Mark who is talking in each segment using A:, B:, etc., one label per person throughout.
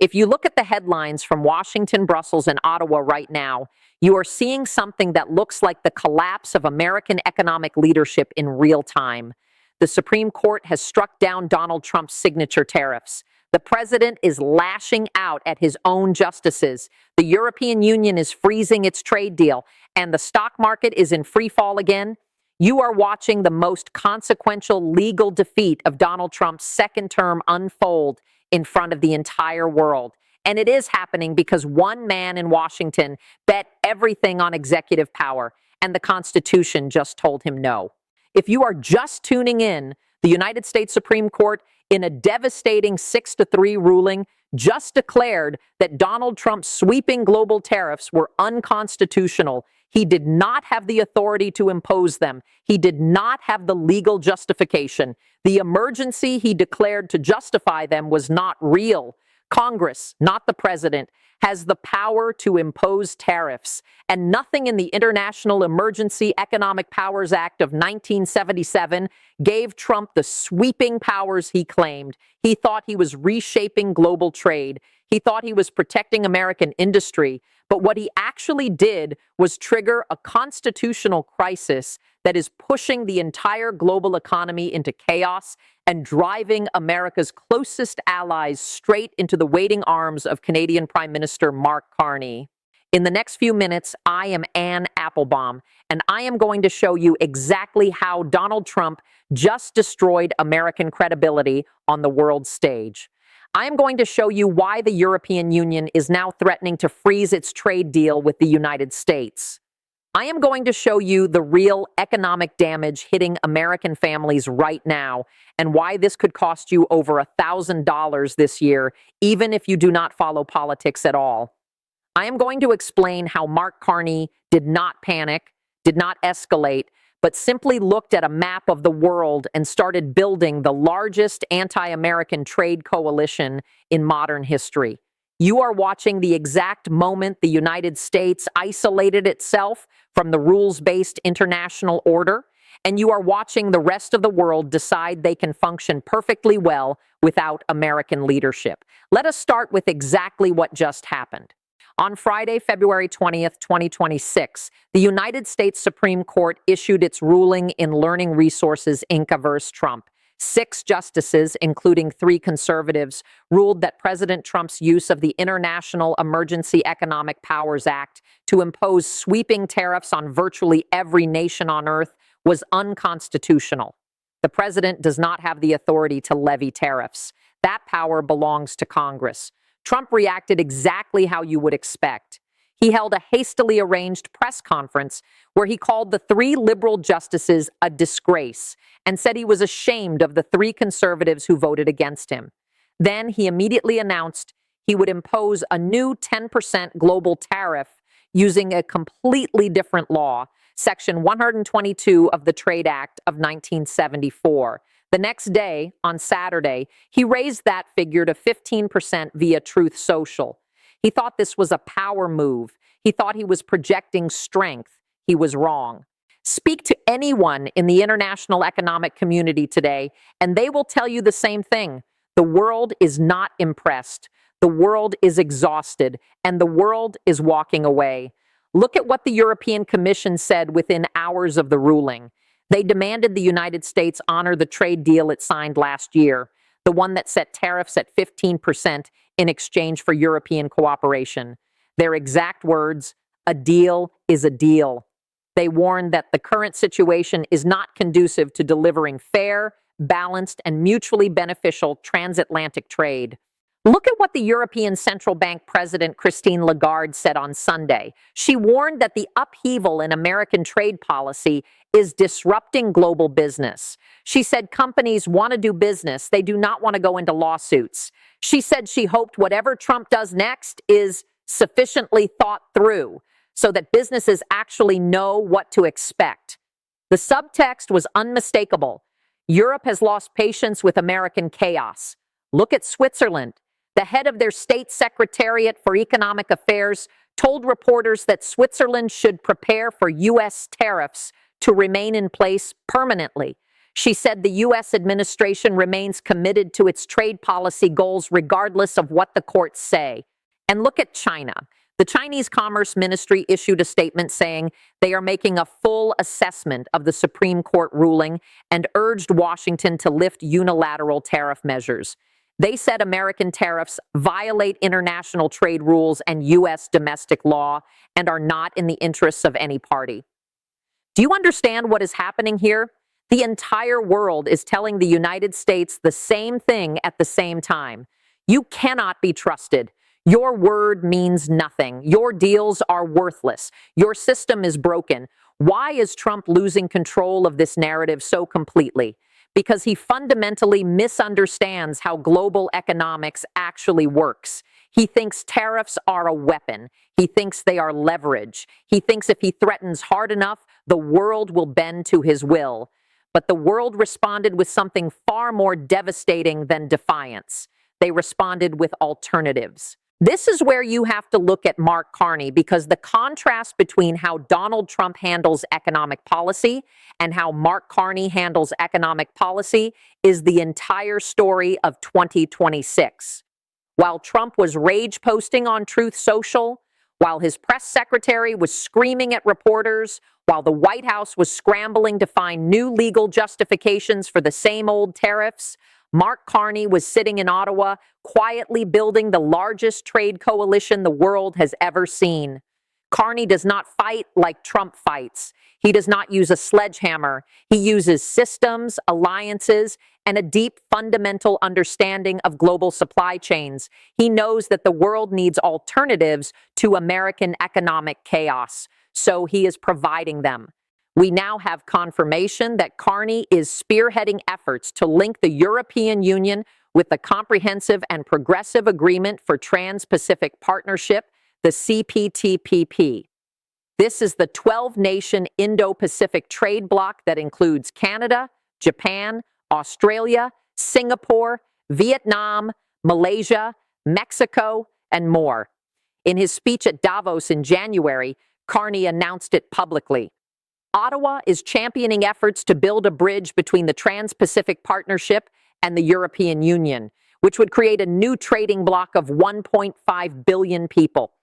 A: If you look at the headlines from Washington, Brussels, and Ottawa right now, you are seeing something that looks like the collapse of American economic leadership in real time. The Supreme Court has struck down Donald Trump's signature tariffs. The president is lashing out at his own justices. The European Union is freezing its trade deal, and the stock market is in free fall again. You are watching the most consequential legal defeat of Donald Trump's second term unfold in front of the entire world. And it is happening because one man in Washington bet everything on executive power, and the Constitution just told him no. If you are just tuning in, the United States Supreme Court, in a devastating 6-3 ruling, just declared that Donald Trump's sweeping global tariffs were unconstitutional. He did not have the authority to impose them. He did not have the legal justification. The emergency he declared to justify them was not real. Congress, not the president, has the power to impose tariffs, and nothing in the International Emergency Economic Powers Act of 1977 gave Trump the sweeping powers he claimed. He thought he was reshaping global trade. He thought he was protecting American industry. But what he actually did was trigger a constitutional crisis that is pushing the entire global economy into chaos and driving America's closest allies straight into the waiting arms of Canadian Prime Minister Mark Carney. In the next few minutes, I am Ann Applebaum, and I am going to show you exactly how Donald Trump just destroyed American credibility on the world stage. I am going to show you why the European Union is now threatening to freeze its trade deal with the United States. I am going to show you the real economic damage hitting American families right now and why this could cost you over $1,000 this year, even if you do not follow politics at all. I am going to explain how Mark Carney did not panic, did not escalate, but simply looked at a map of the world and started building the largest anti-American trade coalition in modern history. You are watching the exact moment the United States isolated itself from the rules-based international order, and you are watching the rest of the world decide they can function perfectly well without American leadership. Let us start with exactly what just happened. On Friday, February 20th, 2026, the United States Supreme Court issued its ruling in Learning Resources, Inc. vs. Trump. 6 justices, including 3 conservatives, ruled that President Trump's use of the International Emergency Economic Powers Act to impose sweeping tariffs on virtually every nation on earth was unconstitutional. The president does not have the authority to levy tariffs. That power belongs to Congress. Trump reacted exactly how you would expect. He held a hastily arranged press conference where he called the 3 liberal justices a disgrace and said he was ashamed of the 3 conservatives who voted against him. Then he immediately announced he would impose a new 10% global tariff using a completely different law, Section 122 of the Trade Act of 1974. The next day, on Saturday, he raised that figure to 15% via Truth Social. He thought this was a power move. He thought he was projecting strength. He was wrong. Speak to anyone in the international economic community today, and they will tell you the same thing. The world is not impressed. The world is exhausted, and the world is walking away. Look at what the European Commission said within hours of the ruling. They demanded the United States honor the trade deal it signed last year, the one that set tariffs at 15% in exchange for European cooperation. Their exact words, "A deal is a deal." They warned that the current situation is not conducive to delivering fair, balanced, and mutually beneficial transatlantic trade. Look at what the European Central Bank President Christine Lagarde said on Sunday. She warned that the upheaval in American trade policy is disrupting global business. She said companies want to do business. They do not want to go into lawsuits. She said she hoped whatever Trump does next is sufficiently thought through so that businesses actually know what to expect. The subtext was unmistakable. Europe has lost patience with American chaos. Look at Switzerland. The head of their state secretariat for economic affairs told reporters that Switzerland should prepare for U.S. tariffs to remain in place permanently. She said the U.S. administration remains committed to its trade policy goals regardless of what the courts say. And look at China. The Chinese Commerce Ministry issued a statement saying they are making a full assessment of the Supreme Court ruling and urged Washington to lift unilateral tariff measures. They said American tariffs violate international trade rules and U.S. domestic law and are not in the interests of any party. Do you understand what is happening here? The entire world is telling the United States the same thing at the same time. You cannot be trusted. Your word means nothing. Your deals are worthless. Your system is broken. Why is Trump losing control of this narrative so completely? Because he fundamentally misunderstands how global economics actually works. He thinks tariffs are a weapon. He thinks they are leverage. He thinks if he threatens hard enough, the world will bend to his will. But the world responded with something far more devastating than defiance. They responded with alternatives. This is where you have to look at Mark Carney, because the contrast between how Donald Trump handles economic policy and how Mark Carney handles economic policy is the entire story of 2026. While Trump was rage posting on Truth Social, while his press secretary was screaming at reporters, while the White House was scrambling to find new legal justifications for the same old tariffs, Mark Carney was sitting in Ottawa, quietly building the largest trade coalition the world has ever seen. Carney does not fight like Trump fights. He does not use a sledgehammer. He uses systems, alliances, and a deep fundamental understanding of global supply chains. He knows that the world needs alternatives to American economic chaos, so he is providing them. We now have confirmation that Carney is spearheading efforts to link the European Union with the Comprehensive and Progressive Agreement for Trans-Pacific Partnership, the CPTPP. This is the 12-nation Indo-Pacific trade bloc that includes Canada, Japan, Australia, Singapore, Vietnam, Malaysia, Mexico, and more. In his speech at Davos in January, Carney announced it publicly. Ottawa is championing efforts to build a bridge between the Trans-Pacific Partnership and the European Union, which would create a new trading bloc of 1.5 billion people.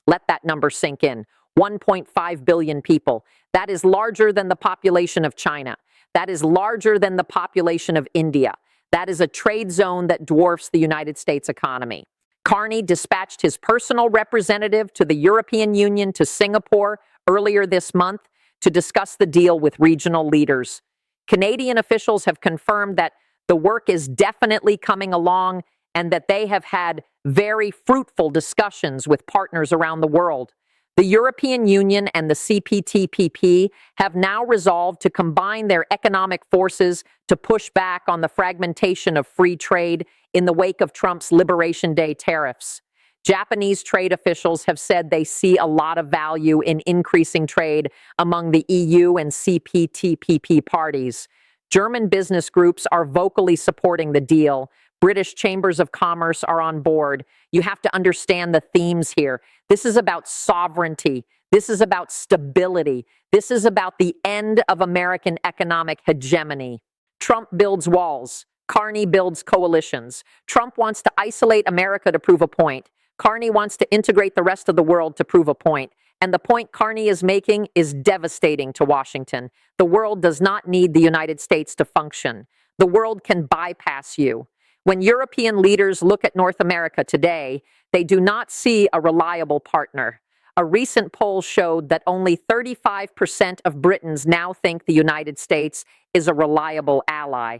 A: Let that number sink in. 1.5 billion people. That is larger than the population of China. That is larger than the population of India. That is a trade zone that dwarfs the United States economy. Carney dispatched his personal representative to the European Union to Singapore earlier this month to discuss the deal with regional leaders. Canadian officials have confirmed that the work is definitely coming along and that they have had very fruitful discussions with partners around the world. The European Union and the CPTPP have now resolved to combine their economic forces to push back on the fragmentation of free trade in the wake of Trump's Liberation Day tariffs. Japanese trade officials have said they see a lot of value in increasing trade among the EU and CPTPP parties. German business groups are vocally supporting the deal. British chambers of commerce are on board. You have to understand the themes here. This is about sovereignty. This is about stability. This is about the end of American economic hegemony. Trump builds walls. Carney builds coalitions. Trump wants to isolate America to prove a point. Carney wants to integrate the rest of the world to prove a point. And the point Carney is making is devastating to Washington. The world does not need the United States to function. The world can bypass you. When European leaders look at North America today, they do not see a reliable partner. A recent poll showed that only 35% of Britons now think the United States is a reliable ally.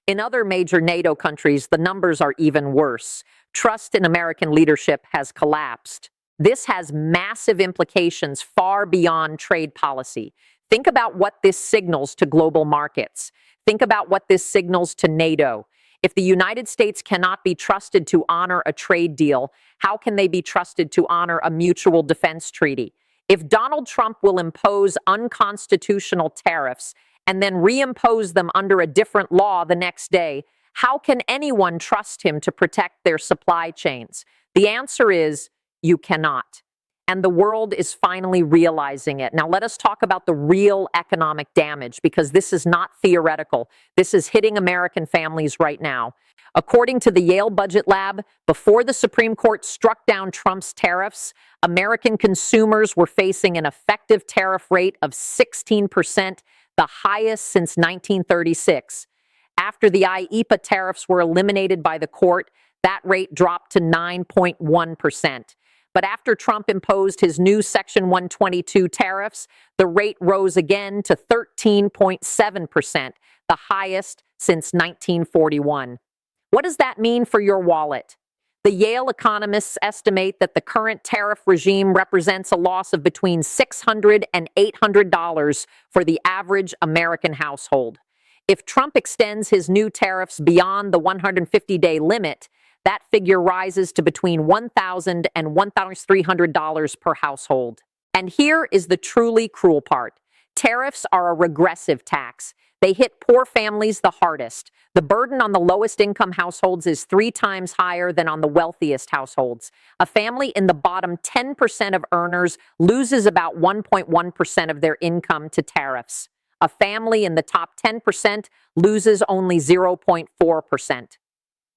A: In other major NATO countries, the numbers are even worse. Trust in American leadership has collapsed. This has massive implications far beyond trade policy. Think about what this signals to global markets. Think about what this signals to NATO. If the United States cannot be trusted to honor a trade deal, how can they be trusted to honor a mutual defense treaty? If Donald Trump will impose unconstitutional tariffs and then reimpose them under a different law the next day, how can anyone trust him to protect their supply chains? The answer is you cannot. and the world is finally realizing it. Now, let us talk about the real economic damage, because this is not theoretical. This is hitting American families right now. According to the Yale Budget Lab, before the Supreme Court struck down Trump's tariffs, American consumers were facing an effective tariff rate of 16%, the highest since 1936. After the IEEPA tariffs were eliminated by the court, that rate dropped to 9.1%. But after Trump imposed his new Section 122 tariffs, the rate rose again to 13.7%, the highest since 1941. What does that mean for your wallet? The Yale economists estimate that the current tariff regime represents a loss of between $600 and $800 for the average American household. If Trump extends his new tariffs beyond the 150-day limit, that figure rises to between $1,000 and $1,300 per household. And here is the truly cruel part. Tariffs are a regressive tax. They hit poor families the hardest. The burden on the lowest income households is 3 times higher than on the wealthiest households. A family in the bottom 10% of earners loses about 1.1% of their income to tariffs. A family in the top 10% loses only 0.4%.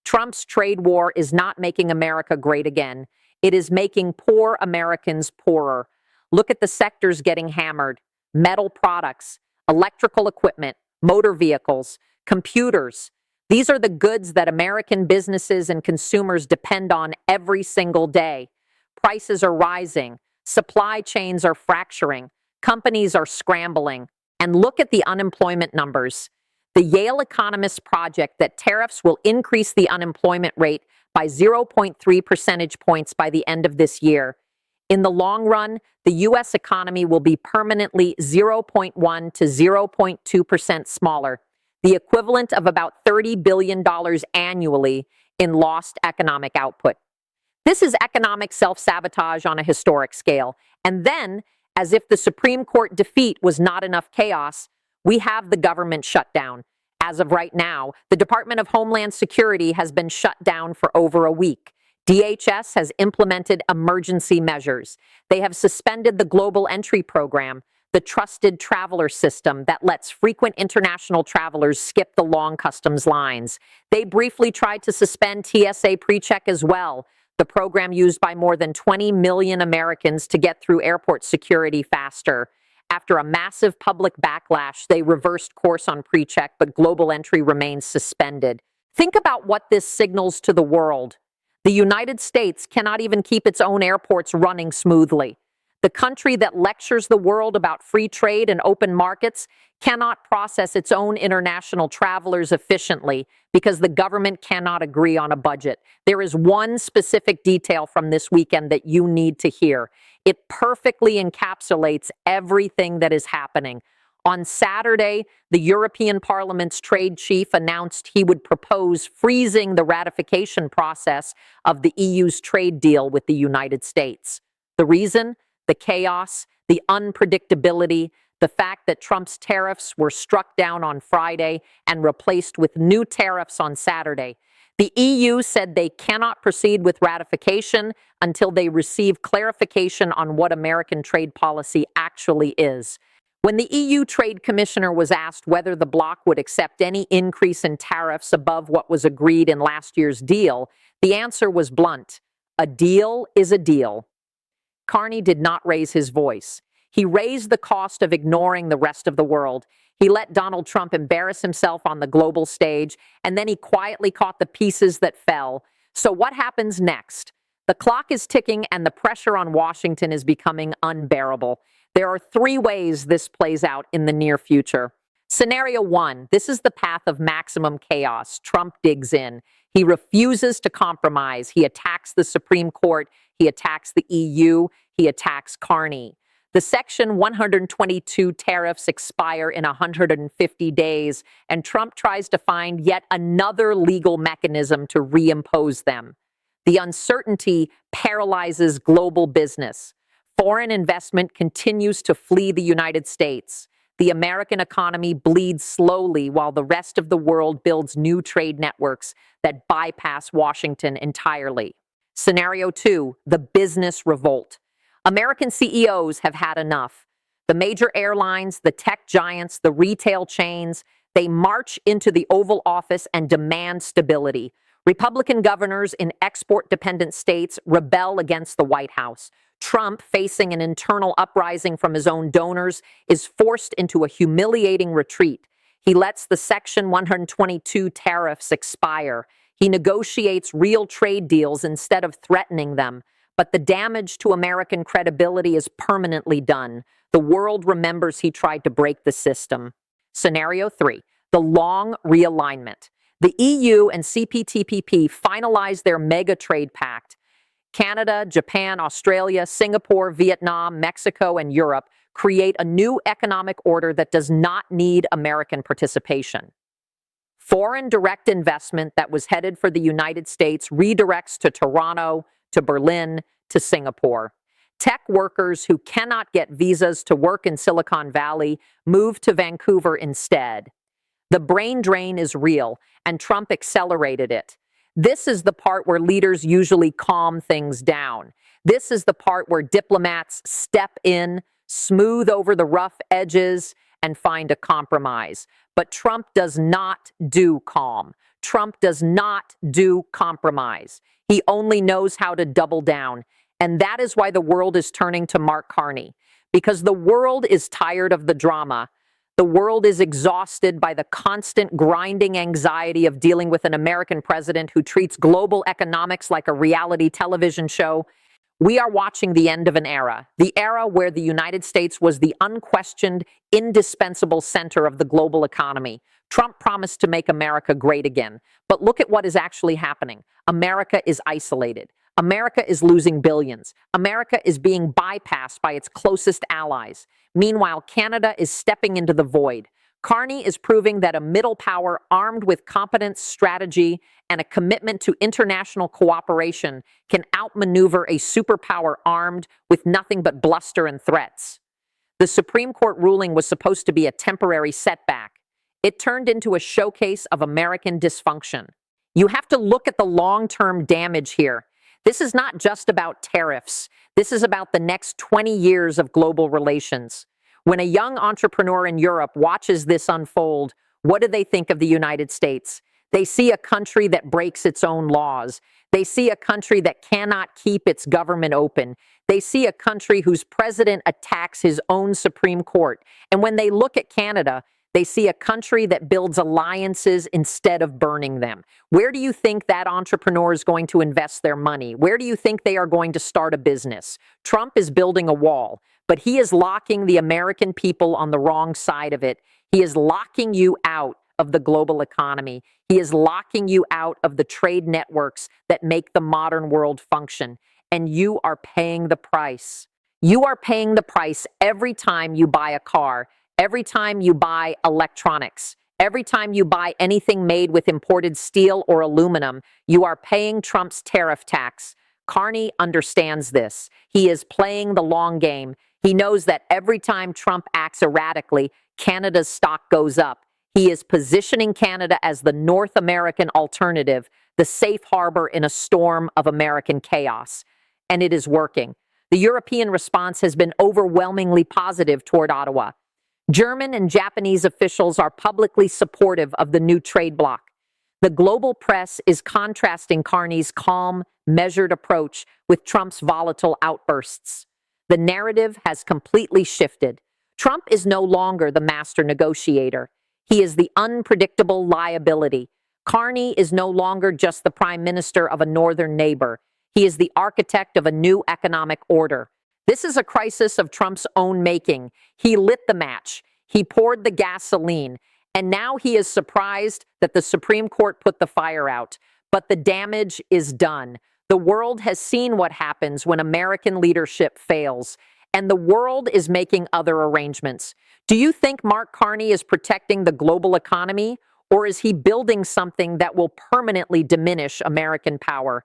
A: Trump's trade war is not making America great again. It is making poor Americans poorer. Look at the sectors getting hammered: metal products, electrical equipment, motor vehicles, computers. These are the goods that American businesses and consumers depend on every single day. Prices are rising. Supply chains are fracturing. Companies are scrambling. And look at the unemployment numbers. The Yale economists project that tariffs will increase the unemployment rate by 0.3 percentage points by the end of this year. In the long run, the U.S. economy will be permanently 0.1 to 0.2% smaller, the equivalent of about $30 billion annually in lost economic output. This is economic self-sabotage on a historic scale. And then, as if the Supreme Court defeat was not enough chaos, we have the government shutdown. As of right now, the Department of Homeland Security has been shut down for over a week. DHS has implemented emergency measures. They have suspended the Global Entry Program, the trusted traveler system that lets frequent international travelers skip the long customs lines. They briefly tried to suspend TSA PreCheck as well, the program used by more than 20 million Americans to get through airport security faster. After a massive public backlash, they reversed course on PreCheck, but Global Entry remains suspended. Think about what this signals to the world. The United States cannot even keep its own airports running smoothly. The country that lectures the world about free trade and open markets cannot process its own international travelers efficiently because the government cannot agree on a budget. There is one specific detail from this weekend that you need to hear. It perfectly encapsulates everything that is happening. On Saturday, the European Parliament's trade chief announced he would propose freezing the ratification process of the EU's trade deal with the United States. The reason? The chaos, the unpredictability, the fact that Trump's tariffs were struck down on Friday and replaced with new tariffs on Saturday. The EU said they cannot proceed with ratification until they receive clarification on what American trade policy actually is. When the EU Trade Commissioner was asked whether the bloc would accept any increase in tariffs above what was agreed in last year's deal, the answer was blunt: a deal is a deal. Carney did not raise his voice. He raised the cost of ignoring the rest of the world. He let Donald Trump embarrass himself on the global stage, and then he quietly caught the pieces that fell. So what happens next? The clock is ticking, and the pressure on Washington is becoming unbearable. There are 3 ways this plays out in the near future. Scenario 1, this is the path of maximum chaos. Trump digs in. He refuses to compromise. He attacks the Supreme Court. He attacks the EU. He attacks Carney. The Section 122 tariffs expire in 150 days, and Trump tries to find yet another legal mechanism to reimpose them. The uncertainty paralyzes global business. Foreign investment continues to flee the United States. The American economy bleeds slowly while the rest of the world builds new trade networks that bypass Washington entirely. Scenario 2, the business revolt. American CEOs have had enough. The major airlines, the tech giants, the retail chains, they march into the Oval Office and demand stability. Republican governors in export-dependent states rebel against the White House. Trump, facing an internal uprising from his own donors, is forced into a humiliating retreat. He lets the Section 122 tariffs expire. He negotiates real trade deals instead of threatening them. But the damage to American credibility is permanently done. The world remembers he tried to break the system. Scenario 3, the long realignment. The EU and CPTPP finalized their mega trade pact. Canada, Japan, Australia, Singapore, Vietnam, Mexico, and Europe create a new economic order that does not need American participation. Foreign direct investment that was headed for the United States redirects to Toronto, to Berlin, to Singapore. Tech workers who cannot get visas to work in Silicon Valley move to Vancouver instead. The brain drain is real, and Trump accelerated it. This is the part where leaders usually calm things down. This is the part where diplomats step in, smooth over the rough edges, and find a compromise. But Trump does not do calm. Trump does not do compromise. He only knows how to double down. And that is why the world is turning to Mark Carney. Because the world is tired of the drama. The world is exhausted by the constant grinding anxiety of dealing with an American president who treats global economics like a reality television show. We are watching the end of an era, the era where the United States was the unquestioned, indispensable center of the global economy. Trump promised to make America great again. But look at what is actually happening. America is isolated. America is losing billions. America is being bypassed by its closest allies. Meanwhile, Canada is stepping into the void. Carney is proving that a middle power armed with competence, strategy, and a commitment to international cooperation can outmaneuver a superpower armed with nothing but bluster and threats. The Supreme Court ruling was supposed to be a temporary setback. It turned into a showcase of American dysfunction. You have to look at the long-term damage here. This is not just about tariffs. This is about the next 20 years of global relations. When a young entrepreneur in Europe watches this unfold, what do they think of the United States? They see a country that breaks its own laws. They see a country that cannot keep its government open. They see a country whose president attacks his own Supreme Court. And when they look at Canada, they see a country that builds alliances instead of burning them. Where do you think that entrepreneur is going to invest their money? Where do you think they are going to start a business? Trump is building a wall, but he is locking the American people on the wrong side of it. He is locking you out of the global economy. He is locking you out of the trade networks that make the modern world function. And you are paying the price. You are paying the price every time you buy a car. Every time you buy electronics, every time you buy anything made with imported steel or aluminum, you are paying Trump's tariff tax. Carney understands this. He is playing the long game. He knows that every time Trump acts erratically, Canada's stock goes up. He is positioning Canada as the North American alternative, the safe harbor in a storm of American chaos. And it is working. The European response has been overwhelmingly positive toward Ottawa. German and Japanese officials are publicly supportive of the new trade bloc. The global press is contrasting Carney's calm, measured approach with Trump's volatile outbursts. The narrative has completely shifted. Trump is no longer the master negotiator. He is the unpredictable liability. Carney is no longer just the prime minister of a northern neighbor. He is the architect of a new economic order. This is a crisis of Trump's own making. He lit the match. He poured the gasoline. And now he is surprised that the Supreme Court put the fire out. But the damage is done. The world has seen what happens when American leadership fails. And the world is making other arrangements. Do you think Mark Carney is protecting the global economy? Or is he building something that will permanently diminish American power?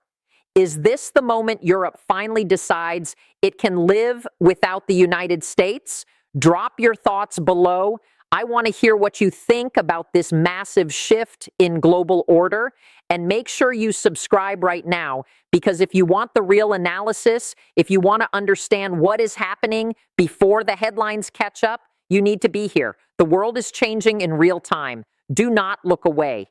A: Is this the moment Europe finally decides it can live without the United States? Drop your thoughts below. I want to hear what you think about this massive shift in global order. And make sure you subscribe right now, because if you want the real analysis, if you want to understand what is happening before the headlines catch up, you need to be here. The world is changing in real time. Do not look away.